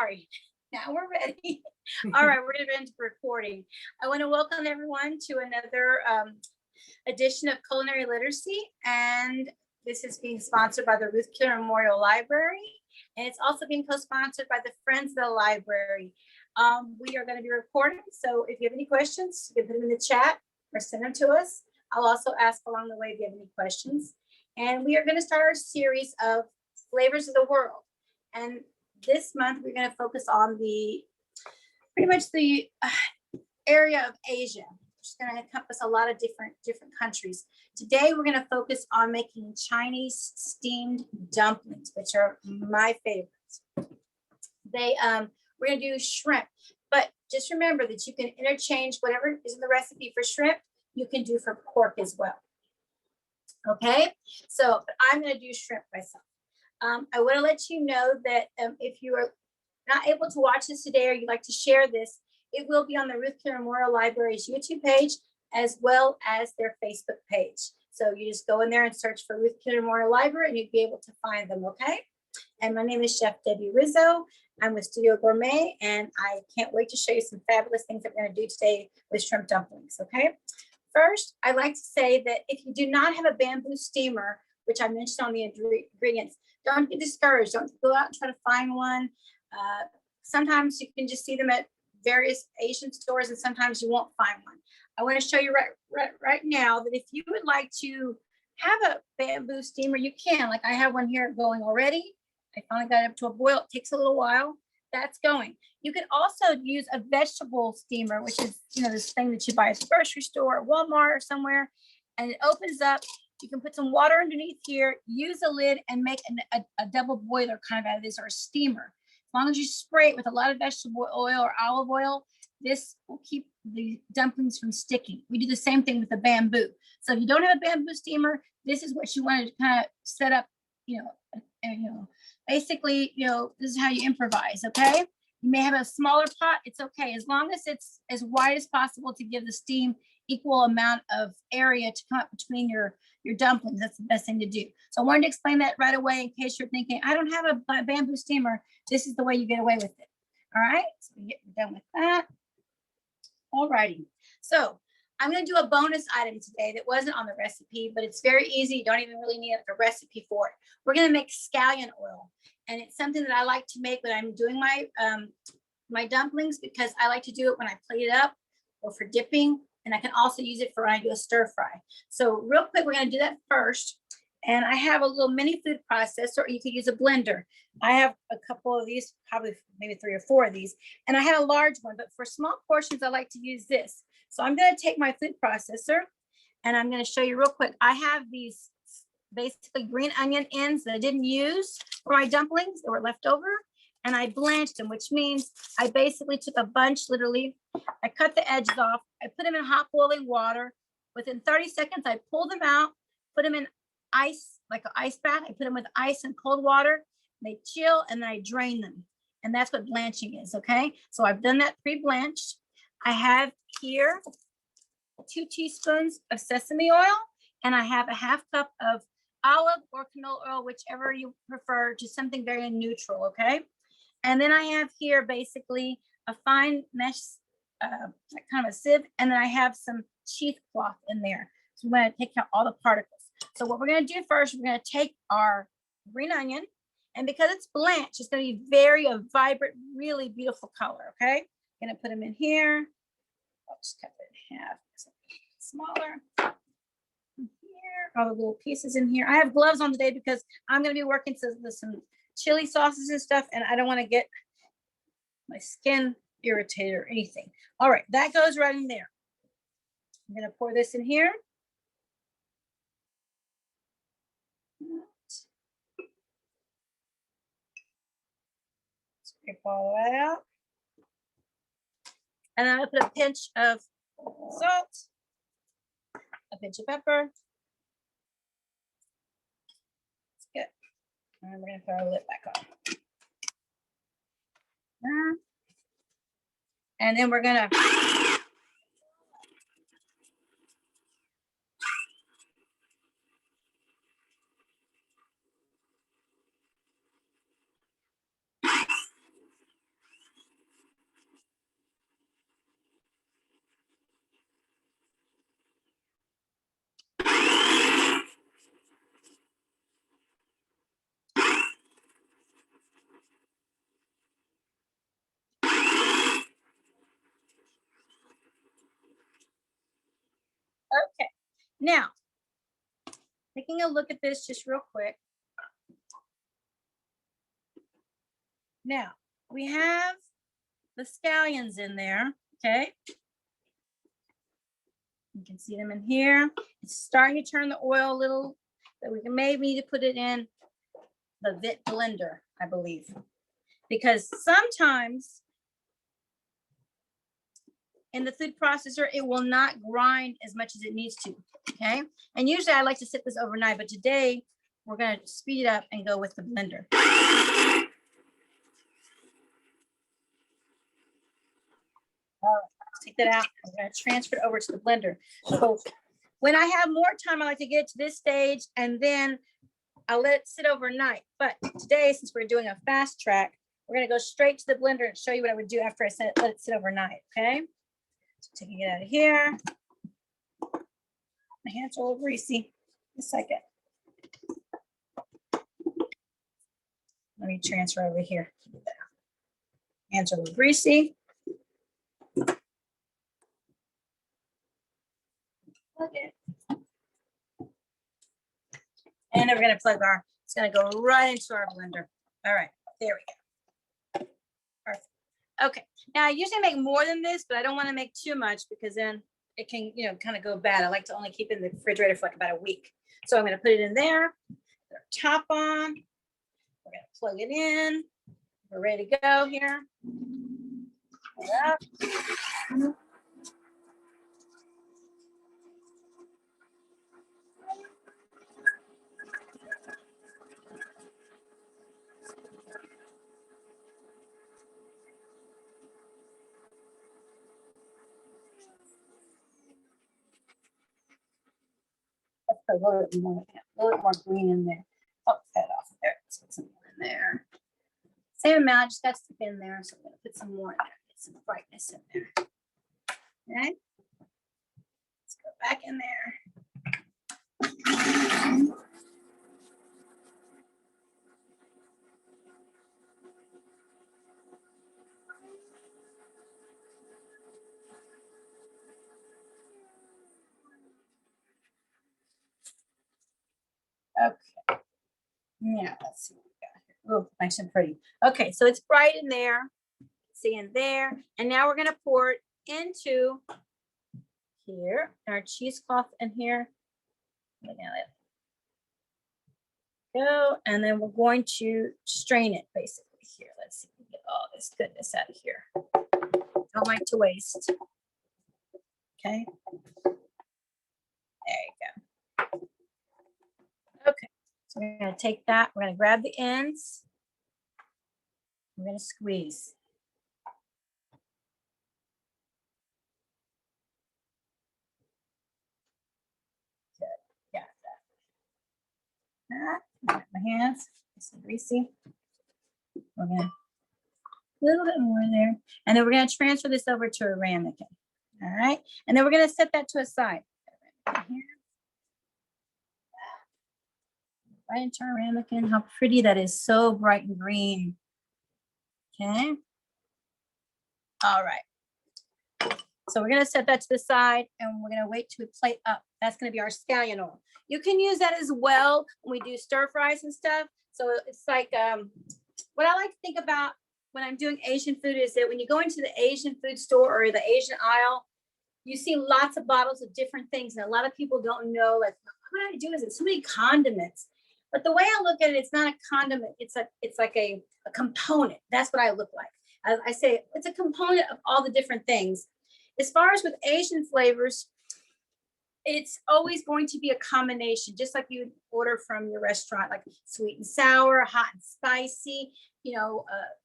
sorry. Now we're ready. All right, we're going to get into recording. I want to welcome everyone to another edition of Culinary Literacy, and this is being sponsored by the Ruth Keeler Memorial Library, and it's also being co-sponsored by the Friends of the Library. We are going to be recording, so if you have any questions, you can put them in the chat or send them to us. I'll also ask along the way if you have any questions. And we are going to start our series of flavors of the world. And this month, we're going to focus on pretty much the area of Asia, which is going to encompass a lot of different countries. Today, we're going to focus on making Chinese steamed dumplings, which are my favorites. We're going to do shrimp, but just remember that you can interchange whatever is in the recipe for shrimp, you can do for pork as well. Okay, so I'm going to do shrimp myself. I want to let you know that if you are not able to watch this today or you'd like to share this, it will be on the Ruth Keeler Memorial Library's YouTube page as well as their Facebook page. So you just go in there and search for Ruth Keeler Memorial Library and you'll be able to find them, okay? And my name is Chef Rizzo. I'm with Studio Gourmet, and I can't wait to show you some fabulous things that we're going to do today with shrimp dumplings, okay? First, I'd like to say that if you do not have a bamboo steamer, which I mentioned on the ingredients, don't get discouraged. Don't go out and try to find one. Sometimes you can just see them at various Asian stores, and sometimes you won't find one. I want to show you right now that if you would like to have a bamboo steamer, you can. Like I have one here going already. I finally got it up to a boil. It takes a little while. That's going. You can also use a vegetable steamer, which is, this thing that you buy at the grocery store or Walmart or somewhere, and it opens up. You can put some water underneath here, use a lid, and make a double boiler kind of out of this, or a steamer. As long as you spray it with a lot of vegetable oil or olive oil, this will keep the dumplings from sticking. We do the same thing with the bamboo. So if you don't have a bamboo steamer, this is what you want to kind of set up, basically, this is how you improvise, okay? You may have a smaller pot, it's okay, as long as it's as wide as possible to give the steam equal amount of area to come up between your dumplings. That's the best thing to do. So I wanted to explain that right away in case you're thinking, I don't have a bamboo steamer. This is the way you get away with it. All right, so we get done with that. All righty, so I'm going to do a bonus item today that wasn't on the recipe, but it's very easy. You don't even really need a recipe for it. We're going to make scallion oil, and it's something that I like to make when I'm doing my dumplings, because I like to do it when I plate it up or for dipping, and I can also use it for when I do a stir fry. So real quick, we're going to do that first. And I have a little mini food processor, or you could use a blender. I have a couple of these, probably maybe 3 or 4 of these, and I had a large one, but for small portions, I like to use this. So I'm going to take my food processor, and I'm going to show you real quick. I have these basically green onion ends that I didn't use for my dumplings that were left over, and I blanched them, which means I basically took a bunch, literally. I cut the edges off. I put them in hot boiling water. Within 30 seconds, I pulled them out, put them in ice, like an ice bath. I put them with ice and cold water. They chill, and then I drain them. And that's what blanching is, okay? So I've done that pre-blanched. I have here 2 teaspoons of sesame oil, and I have a half cup of olive or canola oil, whichever you prefer, just something very neutral, okay? And then I have here basically a fine mesh, like kind of a sieve, and then I have some cheesecloth in there. So we're going to take out all the particles. So what we're going to do first, we're going to take our green onion, and because it's blanched, it's going to be a vibrant, really beautiful color, okay? I'm going to put them in here. I'll just cut it in half, smaller. Here, all the little pieces in here. I have gloves on today because I'm going to be working with some chili sauces and stuff, and I don't want to get my skin irritated or anything. All right, that goes right in there. I'm going to pour this in here. Scrape all that out. And then I put a pinch of salt, a pinch of pepper. That's good. And we're going to put our lid back on. And then we're going to Now, taking a look at this just real quick. Now, we have the scallions in there, okay? You can see them in here. It's starting to turn the oil a little, so we can maybe need to put it in the Vit blender, I believe. Because sometimes in the food processor, it will not grind as much as it needs to, okay? And usually I like to sit this overnight, but today we're gonna speed it up and go with the blender. All right, let's take that out. I'm gonna transfer it over to the blender. So when I have more time, I like to get to this stage and then I'll let it sit overnight. But today, since we're doing a fast track, we're gonna go straight to the blender and show you what I would do after I let it sit overnight, okay? So taking it out of here. My hands are a little greasy. A second. Let me transfer over here. Hands are a little greasy. Okay. And then we're gonna plug it's gonna go right into our blender. All right, there we go. Perfect. Okay, now I usually make more than this, but I don't wanna make too much because then it can, kind of go bad. I like to only keep it in the refrigerator for like about a week. So I'm gonna put it in there, put our top on. We're gonna plug it in. We're ready to go here. Yeah. Let's put a little bit more green in there. Oh, that off there. Let's put some more in there. Same amount, just got to stick in there. So I'm gonna put some more in there, get some brightness in there. Okay. Let's go back in there. Okay. Yeah, let's see what we got here. Oh, nice and pretty. Okay, so it's bright in there. See in there. And now we're gonna pour it into here, our cheesecloth in here. Look at it. Go, and then we're going to strain it basically here. Let's see if we get all this goodness out of here. Don't like to waste. Okay. There you go. Okay, so we're gonna take that, we're gonna grab the ends. We're gonna squeeze. Good, got that. My hands, it's greasy. We're gonna a little bit more there. And then we're gonna transfer this over to a ramekin. All right, and then we're gonna set that to a side. Right into our ramekin. How pretty that is, so bright and green. Okay. All right. So we're gonna set that to the side and we're gonna wait to plate up. That's gonna be our scallion oil. You can use that as well when we do stir fries and stuff. So it's like, what I like to think about when I'm doing Asian food is that when you go into the Asian food store or the Asian aisle, you see lots of bottles of different things. And a lot of people don't know, like, what I do is it so many condiments. But the way I look at it, it's not a condiment. It's like a component. That's what I look like. I say it's a component of all the different things. As far as with Asian flavors, it's always going to be a combination, just like you order from your restaurant, like sweet and sour, hot and spicy,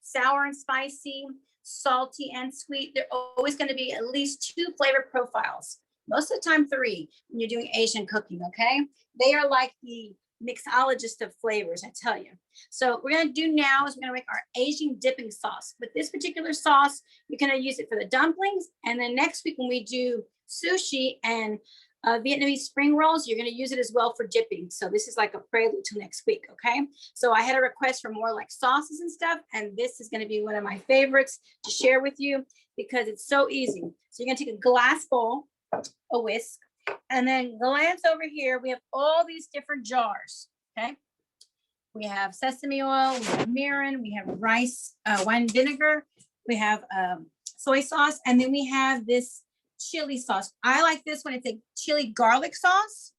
sour and spicy, salty and sweet. They're always going to be at least 2 flavor profiles. Most of the time 3 when you're doing Asian cooking, okay? They are like the mixologist of flavors, I tell you. So what we're going to do now is we're going to make our Asian dipping sauce. With this particular sauce, you're going to use it for the dumplings. And then next week when we do sushi and Vietnamese spring rolls, you're going to use it as well for dipping. So this is like a prelude to next week, okay? So I had a request for more like sauces and stuff, and this is going to be one of my favorites to share with you because it's so easy. So you're going to take a glass bowl, a whisk, And then glance over here. We have all these different jars. Okay. We have sesame oil, we have mirin, we have rice, wine vinegar, we have soy sauce, and then we have this chili sauce. I like this one. It's a chili garlic sauce.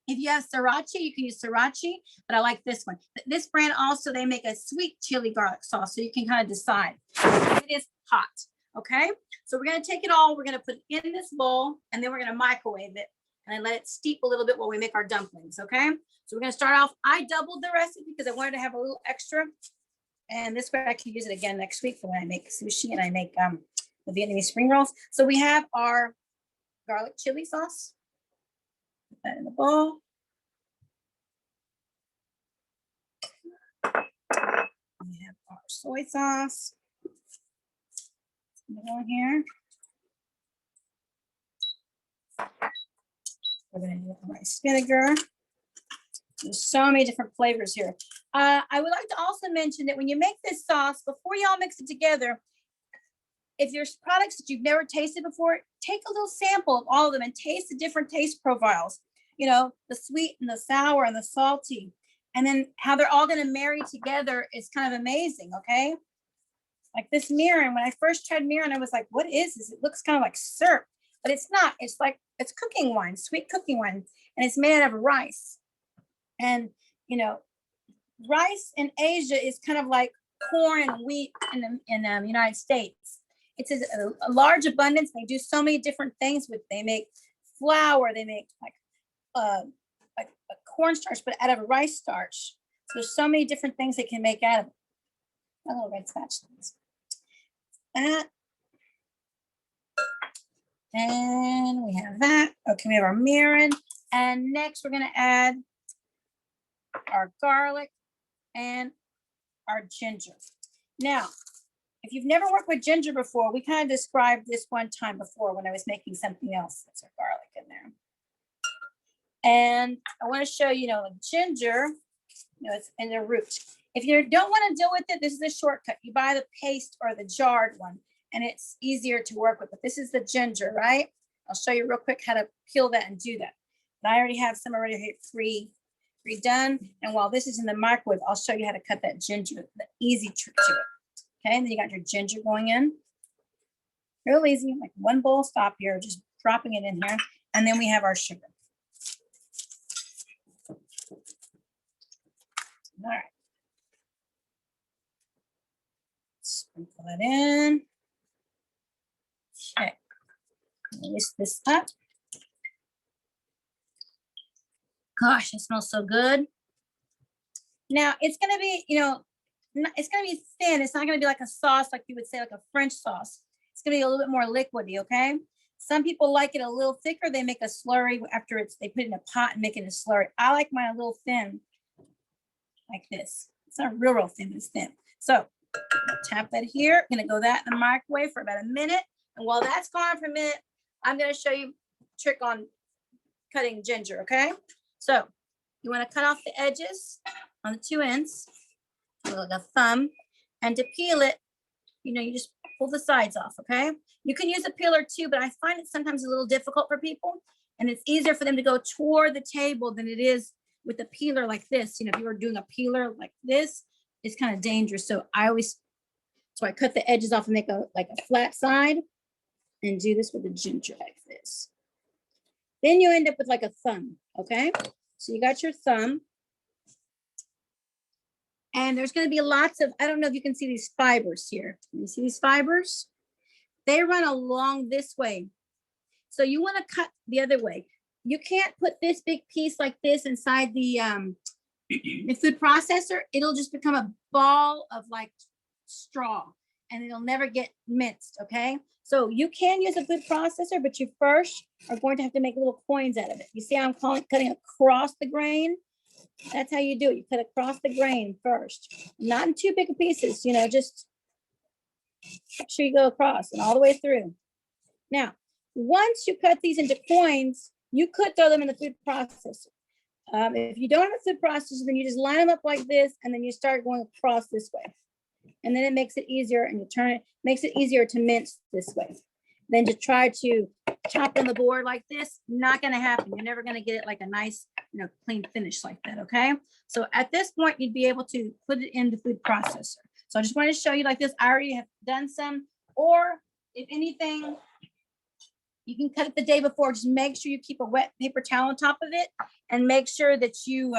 If you have sriracha, you can use sriracha, but I like this one. This brand also, they make a sweet chili garlic sauce, so you can kind of decide. It is hot, okay? So we're gonna take it all, we're gonna put it in this bowl, and then we're gonna microwave it, and then let it steep a little bit while we make our dumplings, okay? So we're gonna start off, I doubled the recipe because I wanted to have a little extra, and this way I can use it again next week for when I make sushi and I make the Vietnamese spring rolls. So we have our garlic chili sauce. Put that in the bowl. We have our soy sauce. Go here. We're going to do rice vinegar. There's so many different flavors here. I would like to also mention that when you make this sauce, before you all mix it together, if there's products that you've never tasted before, take a little sample of all of them and taste the different taste profiles. You know, the sweet and the sour and the salty, and then how they're all going to marry together is kind of amazing. Okay. Like this mirin, when I first tried mirin, I was like, what is this? It looks kind of like syrup, but it's not. It's like, it's cooking wine, sweet cooking wine, and it's made out of rice. And, you know, rice in Asia is kind of like corn and wheat in the United States. It's a large abundance. They do so many different things with. They make flour. They make like a cornstarch, but out of a rice starch. So there's so many different things they can make out of it. A little red spatula. That. And we have that. Okay, we have our mirin. And next we're going to add our garlic and our ginger. Now, if you've never worked with ginger before, we kind of described this one time before when I was making something else. That's our garlic in there. And I want to show you, ginger, it's in the root. If you don't want to deal with it, this is a shortcut. You buy the paste or the jarred one, and it's easier to work with. But this is the ginger, right? I'll show you real quick how to peel that and do that. But I already have some already pre-done. And while this is in the microwave, I'll show you how to cut that ginger, the easy trick to it. Okay, and then you got your ginger going in. Real easy, like one bowl stop here, just dropping it in here. And then we have our sugar. All right. Sprinkle that in. Okay. Whisk this up. Gosh, it smells so good. Now it's going to be, it's going to be thin. It's not going to be like a sauce, like you would say, like a French sauce. It's going to be a little bit more liquidy, okay? Some people like it a little thicker. They make a slurry after they put it in a pot and make it a slurry. I like mine a little thin, like this. It's not real thin, it's thin. So tap that here. I'm going to go that in the microwave for about a minute. And while that's going on for a minute, I'm going to show you a trick on cutting ginger, okay? So you want to cut off the edges on the two ends with a thumb, and to peel it, you just pull the sides off, okay? You can use a peeler too, but I find it sometimes a little difficult for people, and it's easier for them to go toward the table than it is with a peeler like this. If you were doing a peeler like this, it's kind of dangerous. So I cut the edges off and make a flat side and do this with the ginger like this. Then you end up with like a thumb, okay? So you got your thumb. And there's going to be lots of, I don't know if you can see these fibers here. You see these fibers? They run along this way. So you want to cut the other way. You can't put this big piece like this inside the food processor. It'll just become a ball of like straw and it'll never get minced, okay? So you can use a food processor, but you first are going to have to make little coins out of it. You see how I'm cutting across the grain? That's how you do it. You cut across the grain first, not in too big of pieces, just make sure you go across and all the way through. Now, once you cut these into coins, you could throw them in the food processor. If you don't have a food processor, then you just line them up like this, and then you start going across this way. And then it makes it easier, and makes it easier to mince this way. than to try to chop on the board like this. Not going to happen. You're never going to get it like a nice, clean finish like that. Okay. So at this point, you'd be able to put it in the food processor. So I just wanted to show you like this. I already have done some, or if anything, you can cut it the day before. Just make sure you keep a wet paper towel on top of it, and make sure that you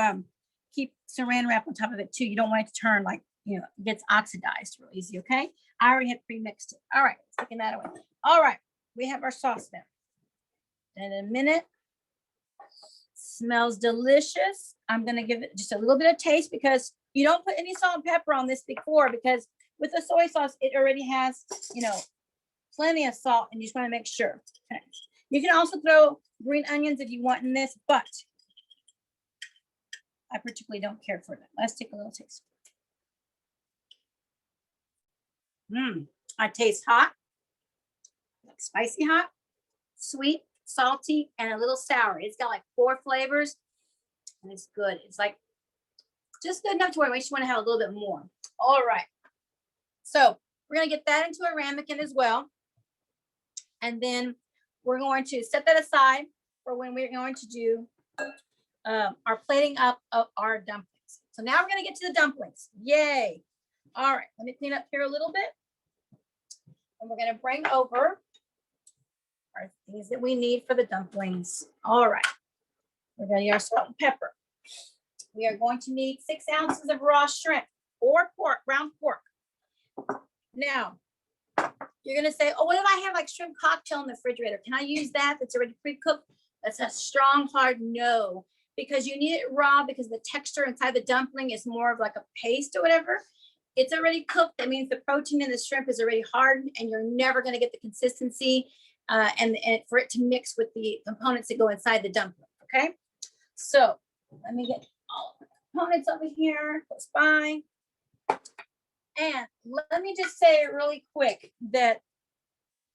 keep saran wrap on top of it too. You don't want it to turn like, it gets oxidized real easy. Okay. I already had pre-mixed it. All right. Taking that away. All right. We have our sauce now. In a minute. Smells delicious. I'm going to give it just a little bit of taste, because you don't put any salt and pepper on this before, because with the soy sauce, it already has, plenty of salt, and you just want to make sure. Okay. You can also throw green onions if you want in this, but I particularly don't care for that. Let's take a little taste. I taste hot, like spicy hot, sweet, salty, and a little sour. It's got like 4 flavors, and it's good. It's like just good enough to where it makes you want to have a little bit more. All right. So we're going to get that into a ramekin as well. And then we're going to set that aside for when we're going to do our plating up of our dumplings. So now we're going to get to the dumplings. Yay. All right. Let me clean up here a little bit. And we're going to bring over our things that we need for the dumplings. All right. We're going to need our salt and pepper. We are going to need 6 ounces of raw shrimp or pork, ground pork. Now, you're going to say, oh, what if I have like shrimp cocktail in the refrigerator? Can I use that? That's already pre-cooked. That's a strong, hard no, because you need it raw, because the texture inside the dumpling is more of like a paste or whatever. It's already cooked. That means the protein in the shrimp is already hardened, and you're never going to get the consistency and for it to mix with the components that go inside the dumpling. Okay. So let me get all the components over here. Close by. And let me just say really quick that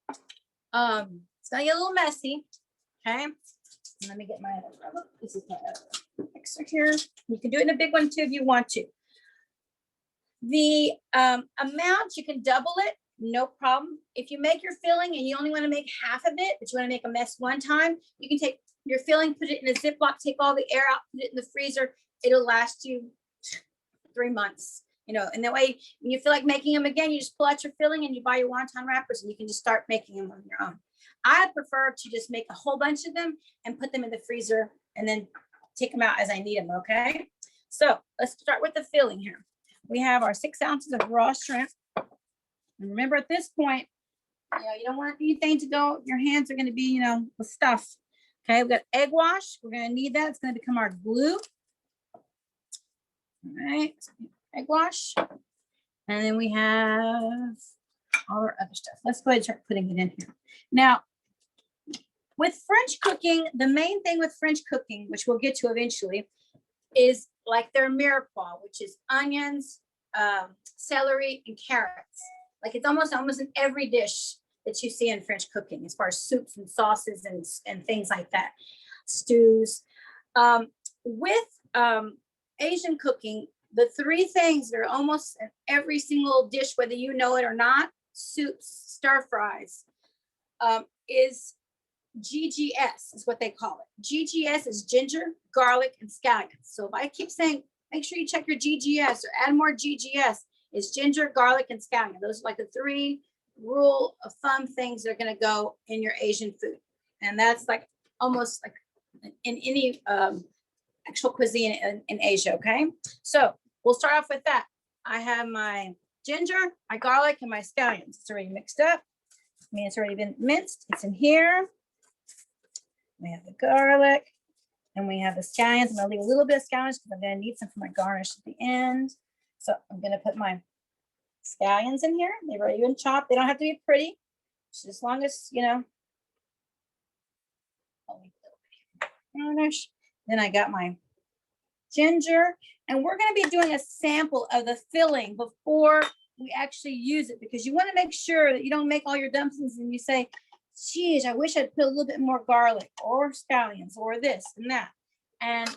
it's gonna get a little messy. Okay. Let me get my other rubber. This is my other mixer here. You can do it in a big one too if you want to. The amount, you can double it, no problem. If you make your filling and you only want to make half of it, but you want to make a mess one time, you can take your filling, put it in a Ziploc, take all the air out, put it in the freezer. It'll last you 3 months. And that way, when you feel like making them again, you just pull out your filling and you buy your wonton wrappers, and you can just start making them on your own. I prefer to just make a whole bunch of them and put them in the freezer and then take them out as I need them. Okay. So let's start with the filling here. We have our 6 ounces of raw shrimp. And remember, at this point, you don't want anything to go. Your hands are going to be, with stuff. Okay. We've got egg wash. We're going to need that. It's going to become our glue. All right. Egg wash. And then we have all our other stuff. Let's go ahead and start putting it in here. Now, with French cooking, the main thing with French cooking, which we'll get to eventually, is like their mirepoix, which is onions, celery, and carrots. Like it's almost in every dish that you see in French cooking, as far as soups and sauces and things like that, stews. With Asian cooking, the 3 things that are almost in every single dish, whether you know it or not, soups, stir fries, is GGS, is what they call it. GGS is ginger, garlic, and scallions. So if I keep saying, make sure you check your GGS or add more GGS, is ginger, garlic, and scallion. Those are like the 3 rule of thumb things that are going to go in your Asian food. And that's like almost like in any actual cuisine in Asia. Okay. So we'll start off with that. I have my ginger, my garlic, and my scallions. It's already mixed up. I mean, it's already been minced. It's in here. We have the garlic, and we have the scallions. I'm going to leave a little bit of scallions because I'm going to need some for my garnish at the end. So I'm going to put my scallions in here. They've already been chopped. They don't have to be pretty, just as long as, garnish. Then I got my ginger, and we're going to be doing a sample of the filling before we actually use it, because you want to make sure that you don't make all your dumplings and you say, geez, I wish I'd put a little bit more garlic or scallions or this and that. And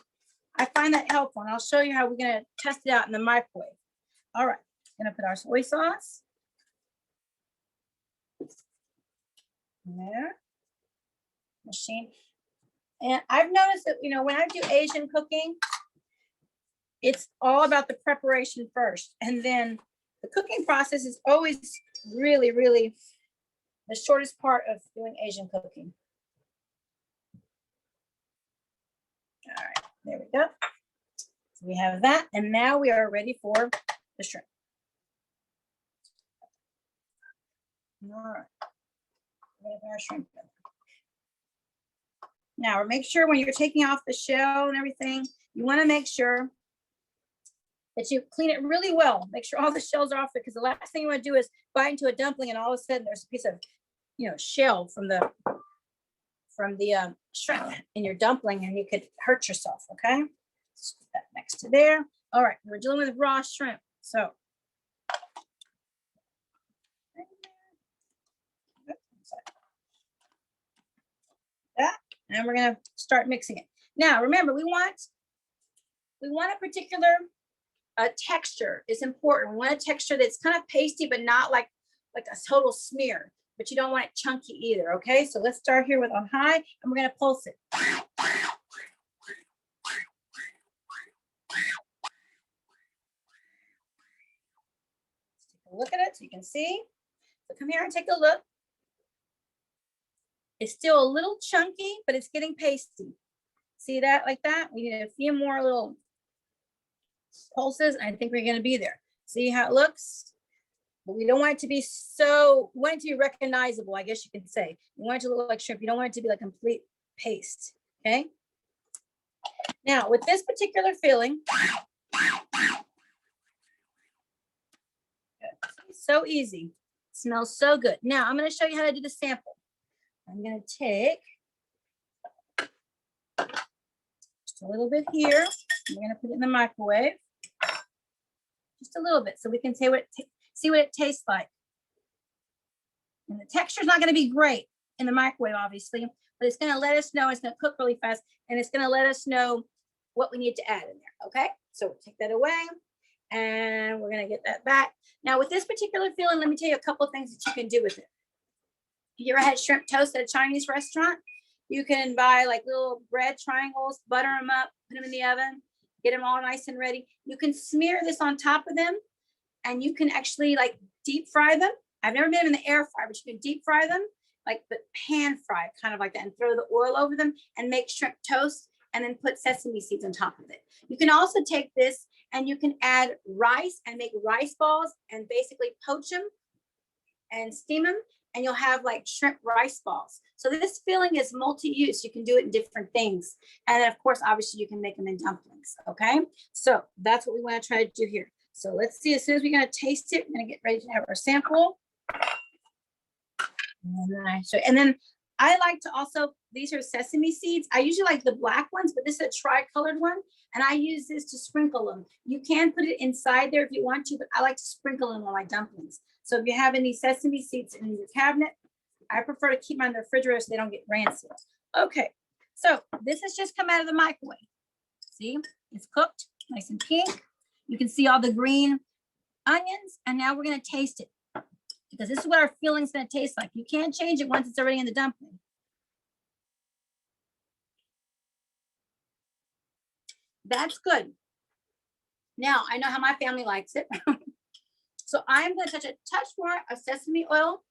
I find that helpful, and I'll show you how we're going to test it out in the microwave. All right, going to put our soy sauce. there, machine. And I've noticed that, you know, when I do Asian cooking, it's all about the preparation first. And then the cooking process is always really, really the shortest part of doing Asian cooking. All right, there we go. So we have that. And now we are ready for the shrimp. All right. We have our shrimp. Now, make sure when you're taking off the shell and everything, you want to make sure that you clean it really well. Make sure all the shells are off it, because the last thing you want to do is bite into a dumpling and all of a sudden there's a piece of, you know, shell from the shrimp in your dumpling and you could hurt yourself. Okay, let's put that next to there. All right, we're dealing with raw shrimp, so that, and we're gonna start mixing it. Now, remember, we want a particular texture is important. We want a texture that's kind of pasty, but not like a total smear, but you don't want it chunky either. Okay, so let's start here with on high, and we're gonna pulse it. Let's take a look at it so you can see. So come here and take a look. It's still a little chunky, but it's getting pasty. See that like that? We need a few more little pulses. And I think we're going to be there. See how it looks? But we don't want it to be so, we want it to be recognizable, I guess you can say. You want it to look like shrimp. You don't want it to be like complete paste. Okay. Now with this particular filling, so easy. It smells so good. Now I'm going to show you how to do the sample. I'm going to take just a little bit here. I'm going to put it in the microwave. Just a little bit so we can see what it tastes like. And the texture is not going to be great in the microwave, obviously, but it's going to let us know. It's going to cook really fast, and it's going to let us know what we need to add in there. Okay, so we'll take that away, and we're going to get that back. Now, with this particular filling, let me tell you a couple of things that you can do with it. You ever had shrimp toast at a Chinese restaurant? You can buy like little bread triangles, butter them up, put them in the oven, get them all nice and ready. You can smear this on top of them, and you can actually like deep fry them. I've never made them in the air fryer, but you can deep fry them, like the pan fry, kind of like that, and throw the oil over them and make shrimp toast, and then put sesame seeds on top of it. You can also take this and you can add rice and make rice balls and basically poach them and steam them, and you'll have like shrimp rice balls. So this filling is multi-use. You can do it in different things. And then of course, obviously you can make them in dumplings, okay? So that's what we wanna try to do here. So let's see, as soon as we're gonna taste it, we're gonna get ready to have our sample. And then I like to also, these are sesame seeds. I usually like the black ones, but this is a tri-colored one. And I use this to sprinkle them. You can put it inside there if you want to, but I like to sprinkle them on my dumplings. So if you have any sesame seeds in your cabinet, I prefer to keep them in the refrigerator so they don't get rancid. Okay, so this has just come out of the microwave. See, it's cooked, nice and pink. You can see all the green onions, and now we're gonna taste it, because this is what our filling's gonna taste like. You can't change it once it's already in the dumpling. That's good. Now, I know how my family likes it. So I'm going to touch a touch more of sesame oil.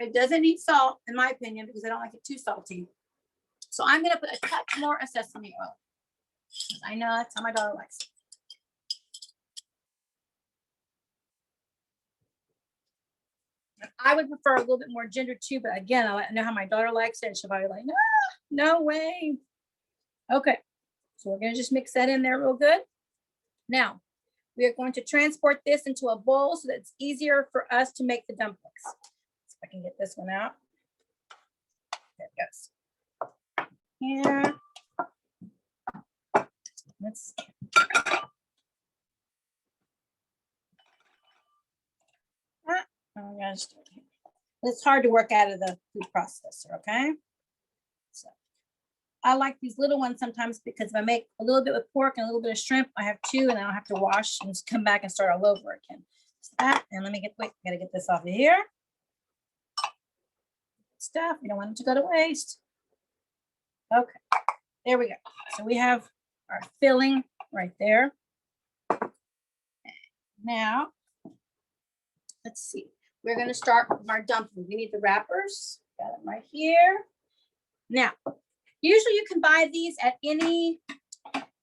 It doesn't need salt, in my opinion, because I don't like it too salty. So I'm going to put a touch more of sesame oil. I know that's how my daughter likes it. I would prefer a little bit more ginger too, but again, I know how my daughter likes it, and she'll probably be like, no way. Okay, so we're going to just mix that in there real good. Now, we are going to transport this into a bowl so that it's easier for us to make the dumplings. So I can get this one out. There it goes. Here. Let's see. Oh my gosh. It's hard to work out of the food processor, okay? So I like these little ones sometimes, because if I make a little bit with pork and a little bit of shrimp, I have two, and I don't have to wash and just come back and start all over again. So that, and let me get, wait, gotta get this off of here. stuff. We don't want it to go to waste. Okay, there we go. So we have our filling right there. Now, let's see. We're going to start with our dumpling. We need the wrappers. Got them right here. Now, usually you can buy these at any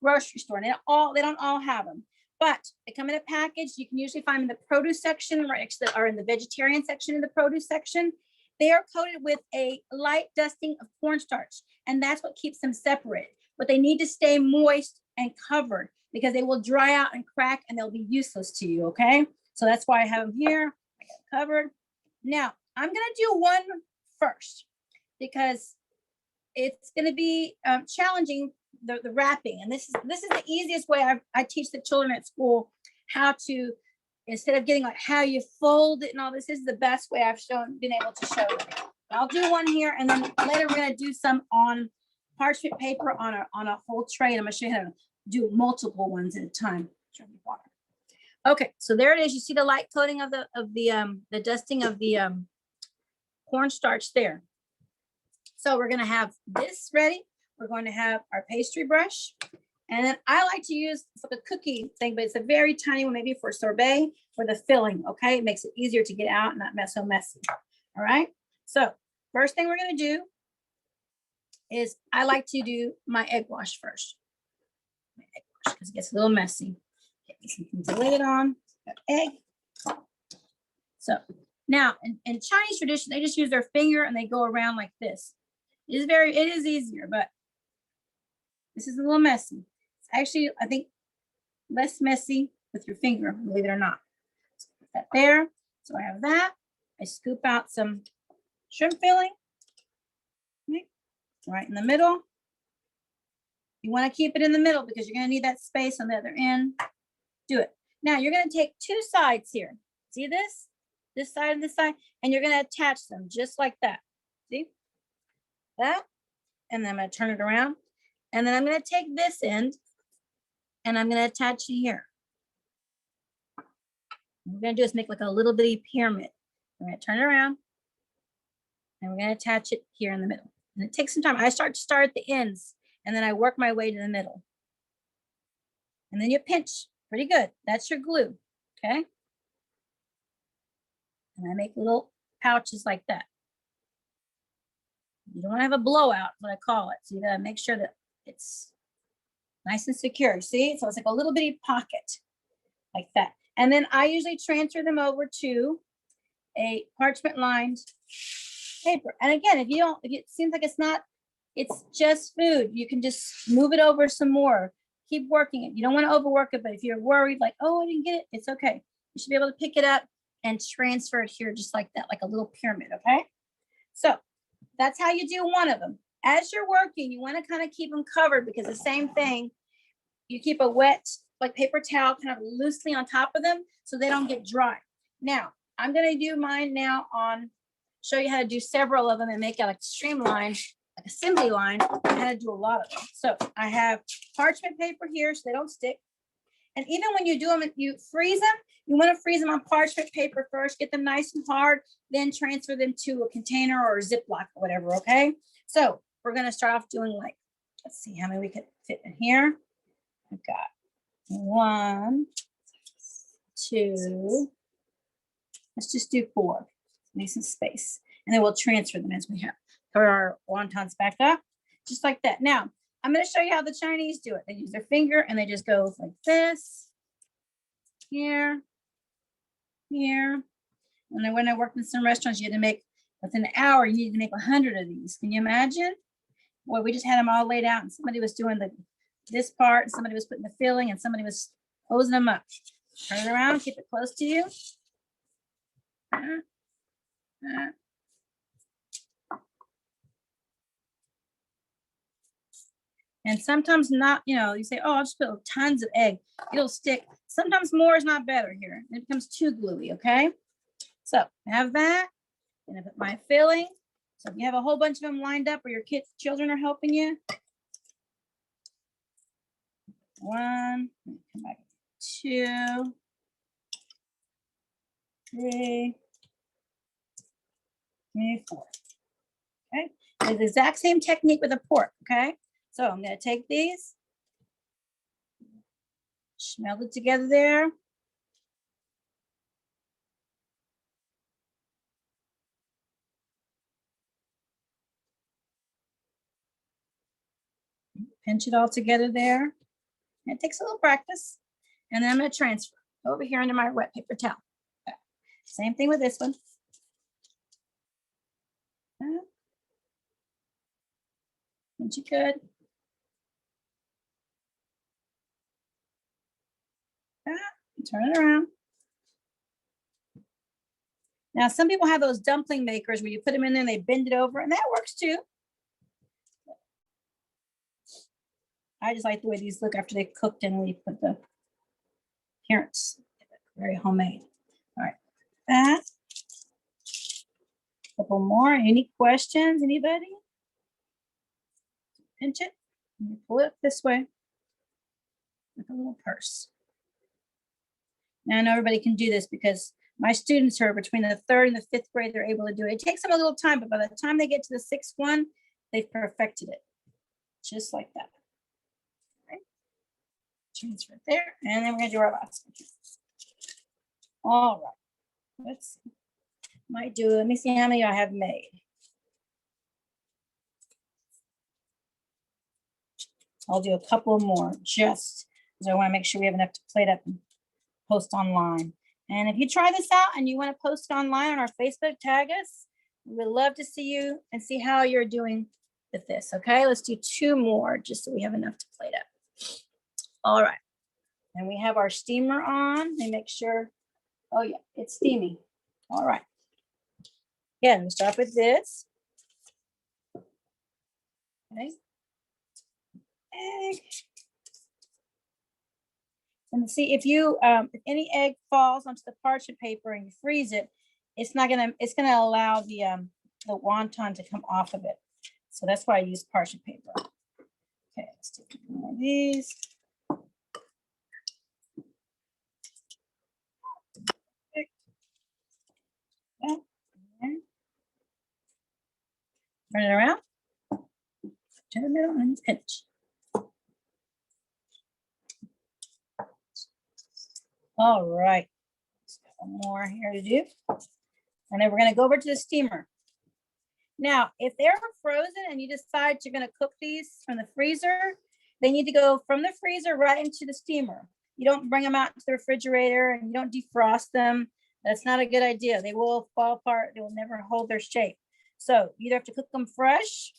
grocery store. They don't all have them, but they come in a package. You can usually find them in the produce section, right next to or in the vegetarian section in the produce section. They are coated with a light dusting of cornstarch, and that's what keeps them separated. But they need to stay moist and covered because they will dry out and crack and they'll be useless to you, okay? So that's why I have them here. I got them covered. Now, I'm gonna do one first because it's gonna be challenging the wrapping. And this is the easiest way I teach the children at school how to, instead of getting like how you fold it and all this is the best way I've been able to show them. I'll do one here, and then later we're gonna do some on parchment paper on a whole tray. And I'm gonna show you how to do multiple ones at a time. Okay, so there it is. You see the light coating of the dusting of the cornstarch there. So we're gonna have this ready. We're going to have our pastry brush. And then I like to use like a cookie thing, but it's a very tiny one, maybe for sorbet, for the filling, okay? It makes it easier to get out and not so messy, all right? So first thing we're gonna do is I like to do my egg wash first. My egg wash, because it gets a little messy. Get me something to lay it on, got egg. So now, in Chinese tradition, they just use their finger and they go around like this. It is easier, but this is a little messy. It's actually, I think, less messy with your finger, believe it or not. So put that there. So I have that. I scoop out some shrimp filling. Okay. Right in the middle. You want to keep it in the middle because you're going to need that space on the other end. Do it. Now you're going to take two sides here. See this? This side and this side. And you're going to attach them just like that. See? That. And then I'm going to turn it around. And then I'm going to take this end and I'm going to attach it here. What we're going to do is make like a little bitty pyramid. We're going to turn it around and we're going to attach it here in the middle. And it takes some time. I start at the ends and then I work my way to the middle. And then you pinch pretty good. That's your glue. Okay. And I make little pouches like that. You don't want to have a blowout, what I call it. So you got to make sure that it's nice and secure. See? So it's like a little bitty pocket like that. And then I usually transfer them over to a parchment lined paper. And again, if it seems like it's just food, you can just move it over some more. Keep working it. You don't want to overwork it, but if you're worried like, oh, I didn't get it, it's okay. You should be able to pick it up and transfer it here just like that, like a little pyramid, okay? So that's how you do one of them. As you're working, you want to kind of keep them covered because the same thing, you keep a wet, like paper towel kind of loosely on top of them so they don't get dry. Now, I'm going to do mine now show you how to do several of them and make it like a streamline, like assembly line, and how to do a lot of them. So I have parchment paper here so they don't stick. And even when you do them, you freeze them, you want to freeze them on parchment paper first, get them nice and hard, then transfer them to a container or a Ziploc or whatever, okay? So we're going to start off doing like, let's see how many we could fit in here. I've got 1, 2, let's just do 4, nice and space. And then we'll transfer them as we have. Put our wontons back up, just like that. Now, I'm going to show you how the Chinese do it. They use their finger and they just go like this, here, here. And then when I worked in some restaurants, you had to make, within an hour, you needed to make 100 of these. Can you imagine? Boy, we just had them all laid out and somebody was doing this part, and somebody was putting the filling, and somebody was closing them up. Turn it around, keep it close to you. And sometimes not, you say, oh, I'll just put tons of egg. It'll stick. Sometimes more is not better here. It becomes too gluey, okay? So I have that. And I put my filling. So if you have a whole bunch of them lined up or your children are helping you. 1, come back, 2, 3, 4. Okay, it's the exact same technique with the pork. Okay, so I'm going to take these, smell it together there. Pinch it all together there. It takes a little practice. And then I'm going to transfer over here into my wet paper towel. Okay. Same thing with this one. Pinch it good. Turn it around. Now, some people have those dumpling makers where you put them in there and they bend it over, and that works too. I just like the way these look after they cooked and we put the appearance. Very homemade. All right. That. A couple more. Any questions? Anybody? Pinch it. And you pull it this way. Like a little purse. Now I know everybody can do this because my students are between the 3rd and the 5th grade, they're able to do it. It takes them a little time, but by the time they get to the 6th one, they've perfected it. Just like that. Right. Transfer it there. And then we're going to do our last one. All right. Let's see. Might do, let me see how many I have made. I'll do a couple more just because I want to make sure we have enough to plate up and post online. And if you try this out and you want to post online on our Facebook, tag us. We'd love to see you and see how you're doing with this. Okay, let's do 2 more just so we have enough to plate up. All right. And we have our steamer on. Let me make sure. Oh yeah, it's steaming. All right. Again, we start with this. Okay. Egg. And see if you if any egg falls onto the parchment paper and you freeze it, it's gonna allow the wonton to come off of it. So that's why I use parchment paper. Okay, let's take more of these. Turn it around to the middle and pinch. All right, one more here to do. And then we're going to go over to the steamer. Now, if they're frozen and you decide you're going to cook these from the freezer, they need to go from the freezer right into the steamer. You don't bring them out to the refrigerator and you don't defrost them. That's not a good idea. They will fall apart. They will never hold their shape. So you either have to cook them fresh,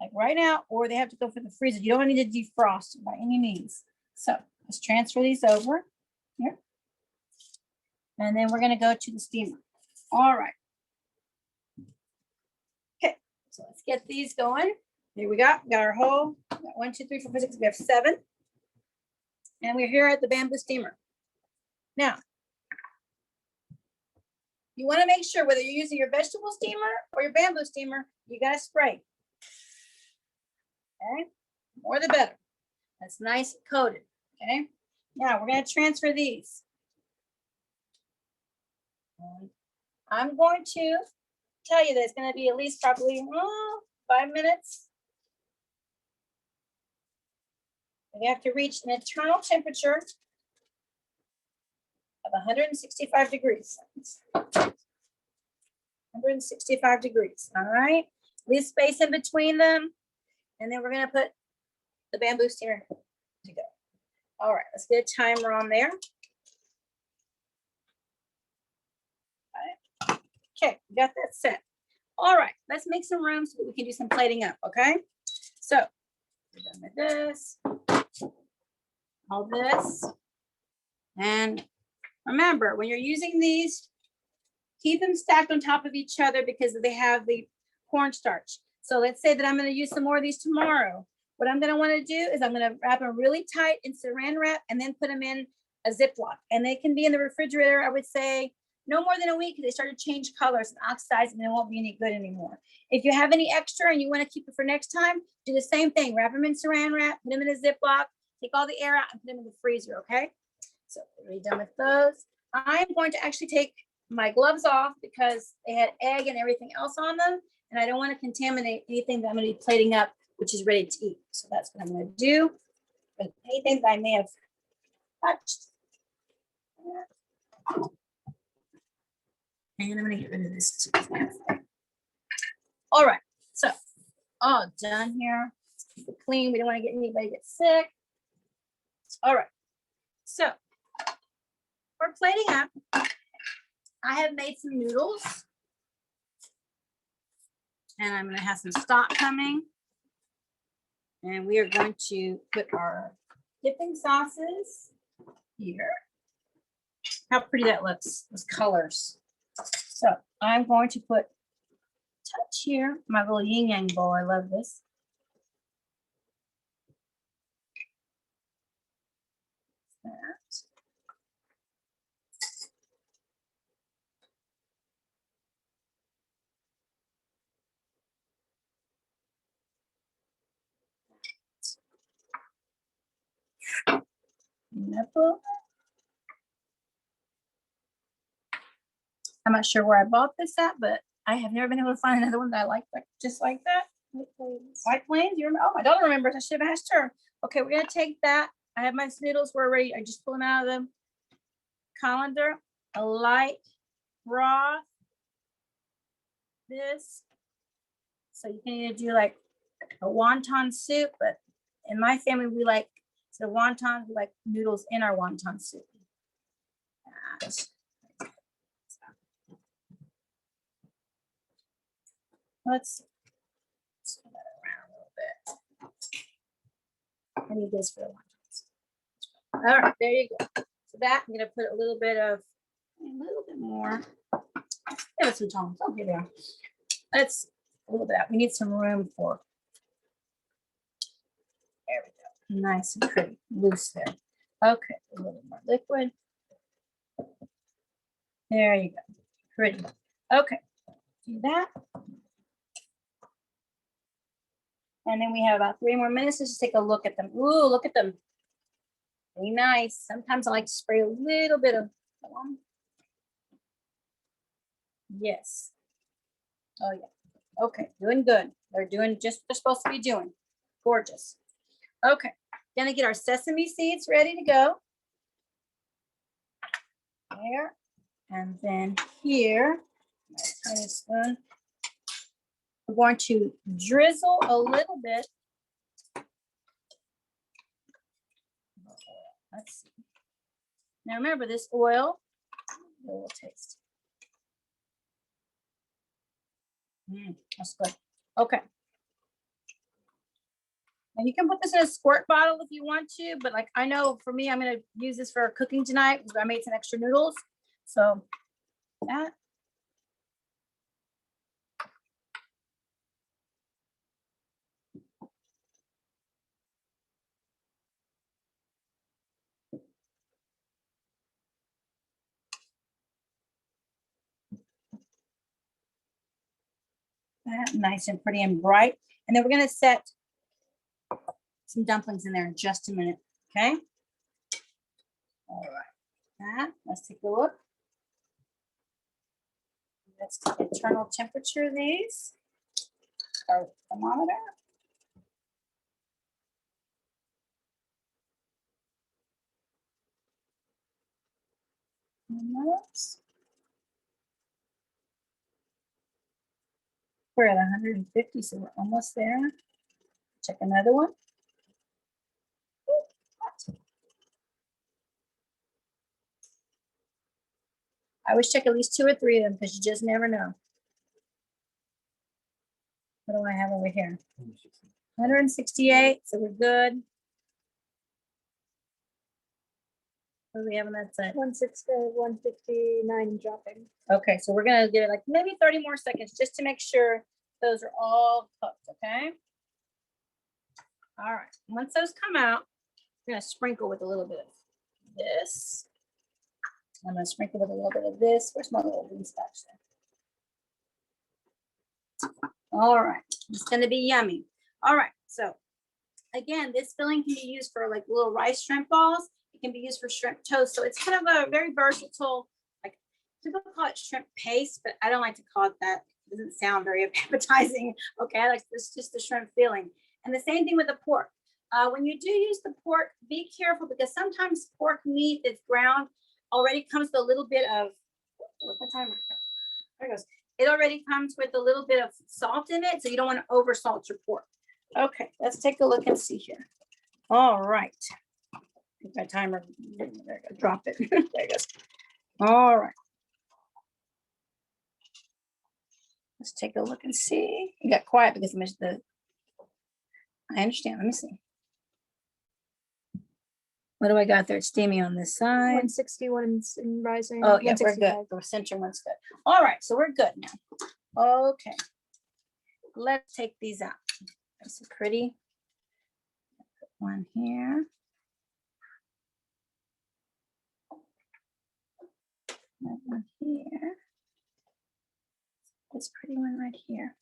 like right now, or they have to go from the freezer. You don't need to defrost by any means. So let's transfer these over here. And then we're going to go to the steamer. All right. Okay, so let's get these going. Here we got our whole, got 1, 2, 3, 4, 5, 6, we have 7. And we're here at the bamboo steamer. Now, you want to make sure whether you're using your vegetable steamer or your bamboo steamer, you got to spray. Okay, more the better. That's nice and coated. Okay, now we're going to transfer these. And I'm going to tell you that it's going to be at least probably 5 minutes. You have to reach an internal temperature of 165 degrees. 165 degrees. All right. Leave space in between them. And then we're going to put the bamboo steamer to go. All right. Let's get a timer on there. Okay. We got that set. All right. Let's make some room so that we can do some plating up. Okay. So we're done with this. All this. And remember, when you're using these, keep them stacked on top of each other because they have the cornstarch. So let's say that I'm going to use some more of these tomorrow. What I'm going to want to do is I'm going to wrap them really tight in saran wrap and then put them in a Ziploc. And they can be in the refrigerator, I would say, no more than a week because they start to change colors and oxidize and they won't be any good anymore. If you have any extra and you want to keep it for next time, do the same thing. Wrap them in saran wrap, put them in a Ziploc, take all the air out and put them in the freezer, okay? So we're done with those. I'm going to actually take my gloves off because they had egg and everything else on them. and I don't want to contaminate anything that I'm going to be plating up, which is ready to eat. So that's what I'm going to do. But anything that I may have touched. And I'm going to get rid of this too. All right, so all done here. Let's keep it clean. We don't want to get anybody get sick. All right, so for plating up, I have made some noodles. And I'm going to have some stock coming. And we are going to put our dipping sauces here. How pretty that looks, those colors. So I'm going to put touch here, my little yin yang bowl. I love this. That. Nipple. I'm not sure where I bought this at, but I have never been able to find another one that I like just like that. White Plains. You remember? Oh, my daughter remembers. I should have asked her. Okay, we're gonna take that. I have my noodles. We're ready. I just pull them out of the colander. A light broth. This. So you can either do like a wonton soup, but in my family we like the wontons. We like noodles in our wonton soup. Let's spin that around a little bit. I need this for the wontons. All right, there you go. So that I'm gonna put a little bit more. Give us some tongs. I'll give you. Let's a little bit. We need some room for. There we go. Nice and pretty, loose there. Okay, a little more liquid. There you go. Pretty. Okay, do that. And then we have about 3 more minutes. Let's just take a look at them. Ooh, look at them. Very nice. Sometimes I like to spray a little bit of. Yes. Oh yeah. Okay, doing good. They're doing just what they're supposed to be doing. Gorgeous. Okay, gonna get our sesame seeds ready to go. There. And then here, tiny spoon. We're going to drizzle a little bit. Let's see. Now remember this oil, a little taste. That's good. Okay. Now you can put this in a squirt bottle if you want to, but like I know for me, I'm gonna use this for cooking tonight because I made some extra noodles. So that. That nice and pretty and bright. And then we're gonna set some dumplings in there in just a minute. Okay. All right. Let's take a look. That's the internal temperature of these. Our thermometer. We're at 150, so we're almost there. Check another one. I always check at least 2 or 3 of them because you just never know. What do I have over here? 168, so we're good. What do we have on that side? 160, 159 dropping. Okay, so we're gonna give it like maybe 30 more seconds just to make sure those are all cooked, okay? All right, once those come out, we're gonna sprinkle with a little bit of this. I'm gonna sprinkle with a little bit of this. Where's my little bean starch there? All right, it's gonna be yummy. All right, so again, this filling can be used for like little rice shrimp balls. It can be used for shrimp toast. So it's kind of a very versatile, like people call it shrimp paste, but I don't like to call it that. Doesn't sound very appetizing. Okay, I like this, just the shrimp feeling. And the same thing with the pork. When you do use the pork, be careful because sometimes pork meat that's ground already comes with a little bit of, what's my timer? There it goes. It already comes with a little bit of salt in it, so you don't want to over salt your pork. Okay, let's take a look and see here. All right. I think my timer, there you go, drop it. There it goes. All right. Let's take a look and see. You got quiet because I understand. Let me see. What do I got there? It's steamy on this side. 161 in rising. Oh, yeah, we're good. The center one's good. All right, so we're good now. Okay. Let's take these out. That's pretty. Put one here. That one here. This pretty one right here.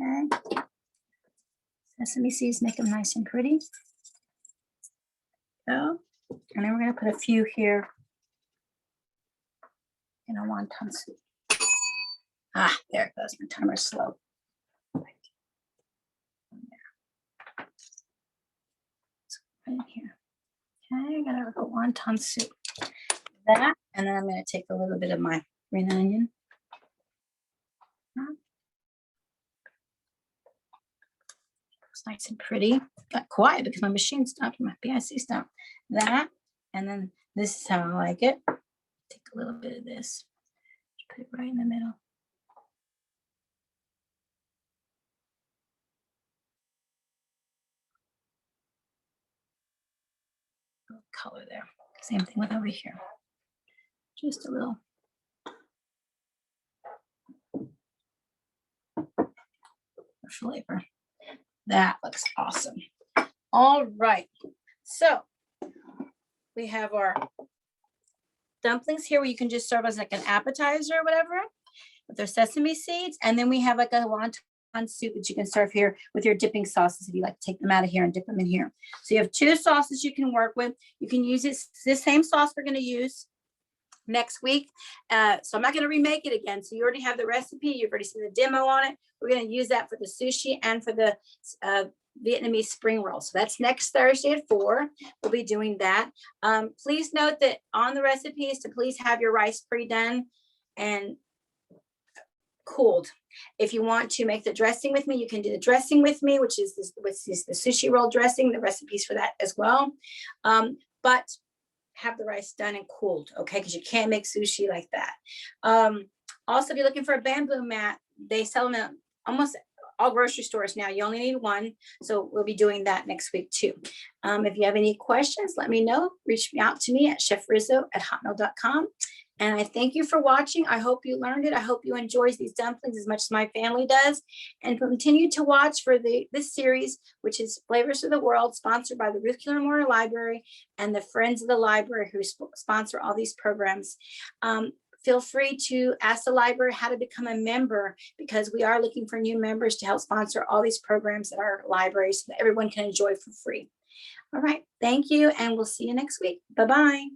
Okay. Sesame seeds make them nice and pretty. So, and then we're going to put a few here in a wonton soup. Ah, there it goes. My timer's slow. Right in here. Okay, I got a little wonton soup. That, and then I'm going to take a little bit of my green onion. Looks nice and pretty. Got quiet because my machine stopped, my BIC stopped. That, and then this is how I like it. Take a little bit of this, put it right in the middle. A little color there. Same thing with over here. Just a little. Flavor. That looks awesome. All right. So we have our dumplings here where you can just serve as like an appetizer or whatever with their sesame seeds. And then we have like a wonton soup that you can serve here with your dipping sauces if you like to take them out of here and dip them in here. So you have two sauces you can work with. You can use this same sauce we're going to use next week. So I'm not going to remake it again. So you already have the recipe. You've already seen the demo on it. We're going to use that for the sushi and for the Vietnamese spring roll. So that's next Thursday at 4. We'll be doing that. Please note that on the recipes to please have your rice pre-done and cooled. If you want to make the dressing with me, you can do the dressing with me, which is the sushi roll dressing, the recipes for that as well. But have the rice done and cooled, okay? Because you can't make sushi like that. Also, if you're looking for a bamboo mat, they sell them in almost all grocery stores now. You only need one. So we'll be doing that next week too. If you have any questions, let me know. Reach out to me at chefrizzo@hotmail.com. And I thank you for watching. I hope you learned it. I hope you enjoy these dumplings as much as my family does. And continue to watch for this series, which is Flavors of the World, sponsored by the Ruth Keeler Library and the Friends of the Library who sponsor all these programs. Feel free to ask the library how to become a member because we are looking for new members to help sponsor all these programs at our library so that everyone can enjoy for free. All right. Thank you. And we'll see you next week. Bye-bye.